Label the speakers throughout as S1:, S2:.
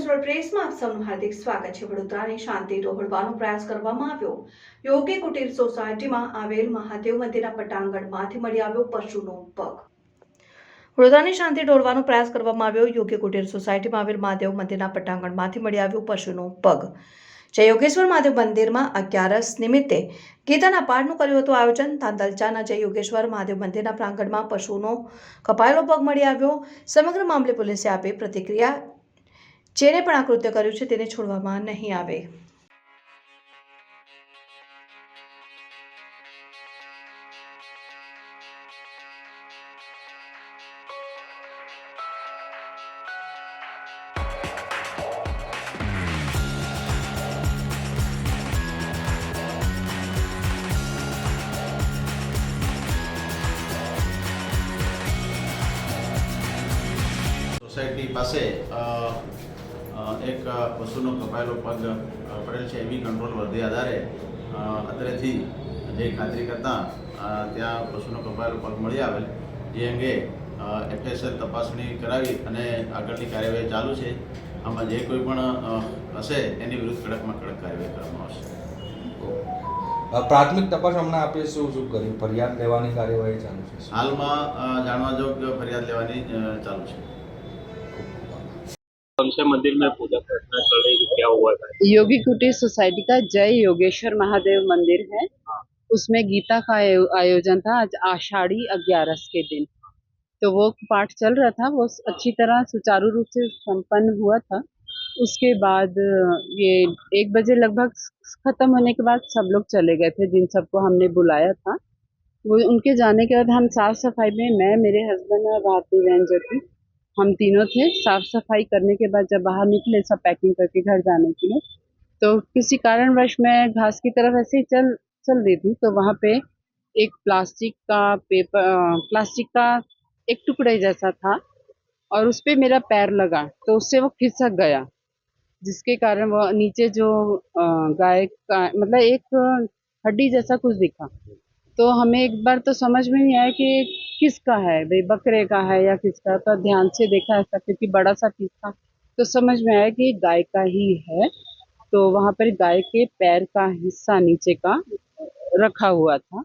S1: Cultural પ્રેસમાં આપ સૌનું હાર્દિક સ્વાગત છે। વડોદરાની શાંતિ ડહોળવાનો પ્રયાસ કરવામાં આવ્યો। યોગી કુટીર સોસાયટીમાં આવેલ મહાદેવ મંદિરના પટાંગણમાંથી મળી આવ્યો પશુનો પગ। વડોદરાની શાંતિ ડહોળવાનો પ્રયાસ કરવામાં આવ્યો। યોગી કુટીર સોસાયટીમાં આવેલ મહાદેવ મંદિરના પટાંગણમાંથી મળી આવ્યો પશુનો પગ। જય યોગેશ્વર મહાદેવ મંદિરમાં 11 નિમિત્તે ગીતાના પાઠનું કર્યું હતું આયોજન। તાંતલચાના જય યોગેશ્વર મહાદેવ મંદિરના પ્રાંગણમાં પશુનો કપાયેલો પગ મળી આવ્યો। સમગ્ર મામલે પોલીસે આપી પ્રતિક્રિયા। જેને પણ આ કૃત્ય કર્યું છે તેને છોડવામાં નહીં આવે।
S2: સોસાયટી પાસે એક પશુનો કપાયેલો પગ પડેલ છે એવી કંટ્રોલ વર્ધી આધારે અત્રેથી જે ખાતરી કરતાં ત્યાં પશુનો કપાયેલો પગ મળી આવેલ જે અંગે એફએસએલ તપાસણી કરાવી અને આગળની કાર્યવાહી ચાલુ છે। આમાં જે કોઈ પણ હશે એની વિરુદ્ધ કડકમાં કડક કાર્યવાહી કરવામાં આવશે।
S3: પ્રાથમિક તપાસ હમણાં આપે શું કર્યું? ફરિયાદ લેવાની કાર્યવાહી ચાલુ છે?
S2: હાલમાં જાણવા યોગ્ય ફરિયાદ લેવાની ચાલू છે।
S4: कौन से मंदिर में पूजा प्रार्थना चल रही थी, क्या हुआ था?
S5: योगी कुटीर सोसाइटी का जय योगेश्वर महादेव मंदिर है। उसमें गीता का आयोजन था आज आषाढ़ी 11 के दिन। तो वो पाठ चल रहा था, वो अच्छी तरह सुचारू रूप से संपन्न हुआ था। उसके बाद ये 1 बजे लगभग खत्म होने के बाद सब लोग चले गए थे जिन सबको हमने बुलाया था। वो उनके जाने के बाद हम साफ सफाई में मैं, मेरे हस्बैंड और भारती बहन जो थी, हम तीनों थे। साफ सफाई करने के बाद जब बाहर निकले सब पैकिंग करके घर जाने के लिए, तो किसी कारणवश मैं घास की तरफ ऐसे ही चल रही थी तो वहाँ पे एक प्लास्टिक का एक टुकड़े जैसा था और उस पे मेरा पैर लगा तो उससे वो खिसक गया, जिसके कारण वो नीचे जो गाय का मतलब एक हड्डी जैसा कुछ दिखा। तो हमें एक बार तो समझ में नहीं आया कि किसका है, भाई बकरे का है या किसका। तो ध्यान से देखा ऐसा क्योंकि बड़ा सा पीस था तो समझ में आया कि गाय का ही है। तो वहाँ पर गाय के पैर का हिस्सा नीचे का रखा हुआ था।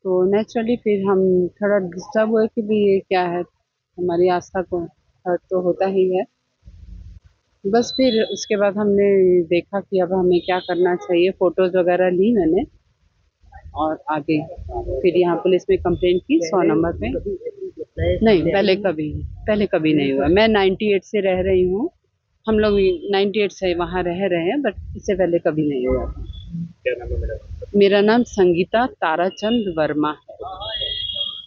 S5: तो नेचुरली फिर हम थोड़ा डिस्टर्ब हुए कि भाई ये क्या है, हमारी आस्था को हर्ट तो होता ही है। बस फिर उसके बाद हमने देखा कि अब हमें क्या करना चाहिए। फ़ोटोज़ वगैरह ली मैंने और आगे फिर यहाँ पुलिस में कंप्लेंट की 100 नंबर पे। नहीं, पहले कभी नहीं हुआ। मैं 98 से रह रही हूँ, हम लोग 98 से वहाँ रह रहे हैं, बट इससे पहले कभी नहीं हुआ।
S4: क्या नाम है मेरा?
S5: मेरा नाम संगीता ताराचंद वर्मा।